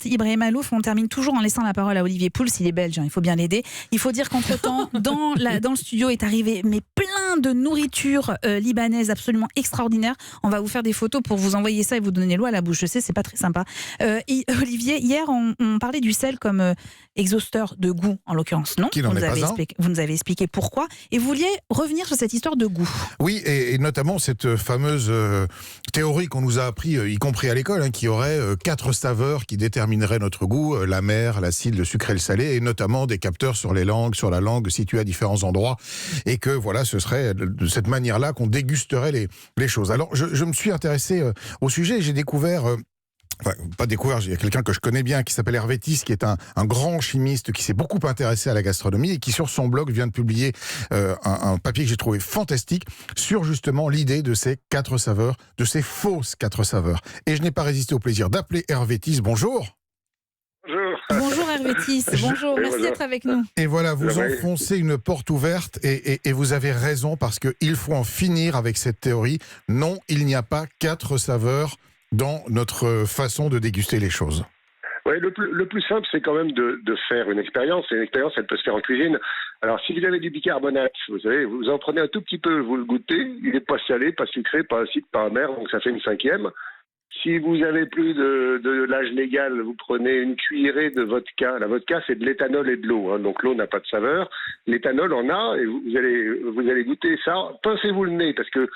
présente Ibrahim Alouf. On termine toujours en laissant la parole à Olivier Pouls. Il est belge, il faut bien l'aider. Il faut dire qu'entre-temps, dans le studio est arrivé plein de nourriture libanaise absolument extraordinaire. On va vous faire des photos pour vous envoyer ça et vous donner l'eau à la bouche. Je sais, c'est pas très sympa. Olivier, hier, on parlait du sel comme exhausteur de goût, en l'occurrence, non ? Vous nous avez expliqué pourquoi. Et vous vouliez revenir sur cette histoire de goût. Oui, et notamment cette fameuse théorie qu'on nous a appris, y compris à l'école, qui aurait 4 saveurs qui détermineraient notre goût, l'amer, l'acide, le sucré et le salé, et notamment des capteurs sur la langue situés à différents endroits, et que voilà, ce serait de cette manière-là qu'on dégusterait les choses. Alors, je me suis intéressé au sujet, et j'ai découvert... il y a quelqu'un que je connais bien qui s'appelle Hervé Thies, qui est un grand chimiste qui s'est beaucoup intéressé à la gastronomie et qui sur son blog vient de publier un papier que j'ai trouvé fantastique sur justement l'idée de ces 4 saveurs, de ces fausses 4 saveurs. Et je n'ai pas résisté au plaisir d'appeler Hervé Thies. Bonjour. Bonjour Hervé Thies, bonjour, merci d'être avec nous. Et voilà, vous enfoncez une porte ouverte et vous avez raison parce qu'il faut en finir avec cette théorie. Non, il n'y a pas 4 saveurs dans notre façon de déguster les choses. Oui, le plus simple, c'est quand même de faire une expérience. Et une expérience, elle peut se faire en cuisine. Alors, si vous avez du bicarbonate, vous savez, vous en prenez un tout petit peu, vous le goûtez. Il n'est pas salé, pas sucré, pas acide, pas amer, donc ça fait une 5e. Si vous avez plus de l'âge légal, vous prenez une cuillerée de vodka. La vodka, c'est de l'éthanol et de l'eau. Donc l'eau n'a pas de saveur. L'éthanol en a, et vous allez goûter ça. Pincez-vous le nez, parce que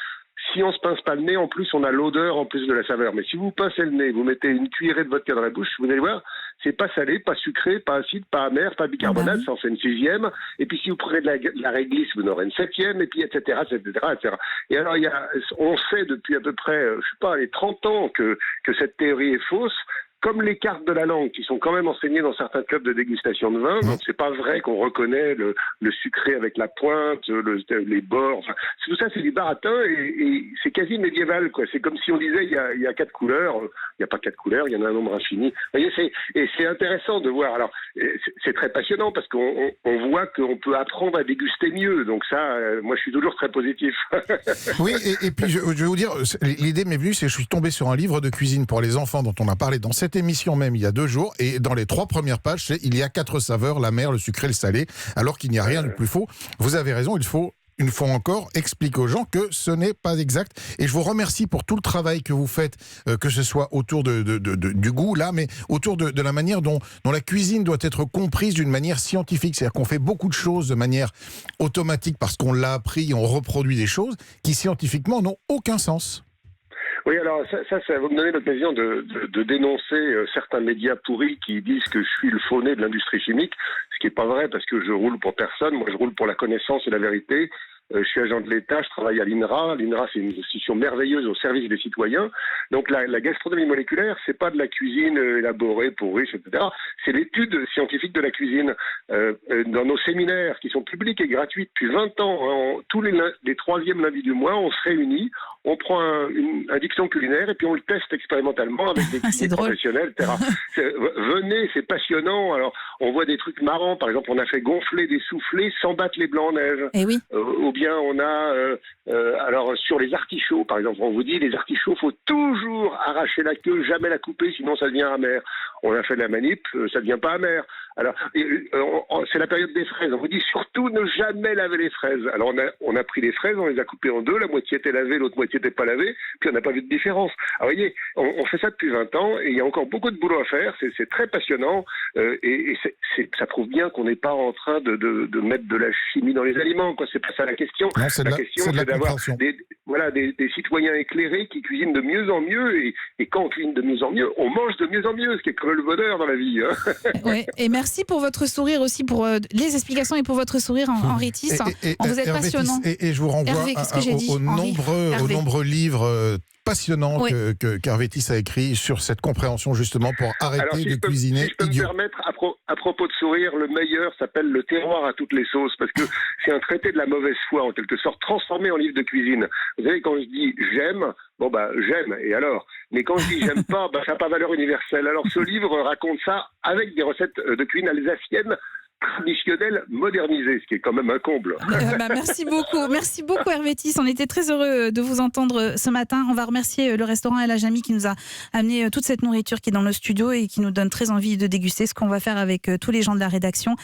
si on se pince pas le nez, en plus, on a l'odeur en plus de la saveur. Mais si vous pincez le nez, vous mettez une cuillerée de vodka dans la bouche, vous allez voir, c'est pas salé, pas sucré, pas acide, pas amer, pas bicarbonate, ça en fait une 6e. Et puis si vous prenez de la réglisse, vous en aurez une 7e, et puis etc., etc., etc. Et alors, on sait depuis à peu près, les 30 ans que cette théorie est fausse. Comme les cartes de la langue, qui sont quand même enseignées dans certains clubs de dégustation de vin, donc c'est pas vrai qu'on reconnaît le sucré avec la pointe, les bords. Enfin, tout ça, c'est du baratin et c'est quasi médiéval, quoi. C'est comme si on disait il y a 4 couleurs. Il n'y a pas 4 couleurs, il y en a un nombre infini. Vous voyez, c'est intéressant de voir. Alors, c'est très passionnant parce qu'on voit qu'on peut apprendre à déguster mieux. Donc ça, moi, je suis toujours très positif. Oui, et puis je vais vous dire, l'idée m'est venue, c'est que je suis tombé sur un livre de cuisine pour les enfants dont on a parlé dans cette émission même il y a 2 jours, et dans les 3 premières pages, il y a 4 saveurs, l'amer, le sucré, le salé, alors qu'il n'y a rien de plus faux. Vous avez raison, il faut une fois encore expliquer aux gens que ce n'est pas exact. Et je vous remercie pour tout le travail que vous faites, que ce soit autour du goût, là, mais autour de la manière dont la cuisine doit être comprise d'une manière scientifique. C'est-à-dire qu'on fait beaucoup de choses de manière automatique parce qu'on l'a appris, on reproduit des choses qui scientifiquement n'ont aucun sens. Oui, alors ça va me donner l'occasion de dénoncer certains médias pourris qui disent que je suis le faux nez de l'industrie chimique, ce qui n'est pas vrai parce que je roule pour personne. Moi, je roule pour la connaissance et la vérité. Je suis agent de l'État, je travaille à l'INRA. L'INRA, c'est une institution merveilleuse au service des citoyens. Donc la gastronomie moléculaire, c'est pas de la cuisine élaborée pour riches, etc. C'est l'étude scientifique de la cuisine. Dans nos séminaires, qui sont publics et gratuits depuis 20 ans, tous les 3e lundis du mois, on se réunit, on prend un dicton culinaire et puis on le teste expérimentalement avec des cuisiniers professionnels, etc. Venez, c'est passionnant. Alors, on voit des trucs marrants. Par exemple, on a fait gonfler des soufflets sans battre les blancs en neige. Eh oui. Ou bien on a, alors sur les artichauts, par exemple, on vous dit les artichauts, faut toujours arracher la queue, jamais la couper, sinon ça devient amer. On a fait de la manip, ça devient pas amer. Alors, c'est la période des fraises. On vous dit surtout ne jamais laver les fraises. Alors, on a pris les fraises, on les a coupées en 2, la moitié était lavée, l'autre moitié n'était pas lavée, puis on n'a pas vu de différence. Alors, vous voyez, on fait ça depuis 20 ans, et il y a encore beaucoup de boulot à faire, c'est très passionnant, et ça prouve bien qu'on n'est pas en train de mettre de la chimie dans les aliments, quoi. C'est pas ça la question. Non, la question, c'est d'avoir des citoyens éclairés qui cuisinent de mieux en mieux, et quand on cuisine de mieux en mieux, on mange de mieux en mieux, ce qui est comme le bonheur dans la vie. Oui, et merci pour votre sourire aussi, pour les explications et pour votre sourire, Henri Thies. Vous êtes passionnant. Et je vous renvoie aux nombreux livres passionnants qu'Hervé Thies a écrit sur cette compréhension justement pour arrêter de cuisiner si je peux me permettre, à propos de sourire, le meilleur s'appelle Le terroir à toutes les sauces, parce que c'est un traité de la mauvaise foi en quelque sorte, transformé en livre de cuisine. Vous savez, quand je dis j'aime, j'aime, et alors? Mais quand je dis j'aime pas, ça n'a pas valeur universelle. Alors ce livre raconte ça avec des recettes de cuisine alsacienne traditionnel modernisé, ce qui est quand même un comble. Merci beaucoup Hervétis. On était très heureux de vous entendre ce matin. On va remercier le restaurant El Ajami qui nous a amené toute cette nourriture qui est dans le studio et qui nous donne très envie de déguster, ce qu'on va faire avec tous les gens de la rédaction.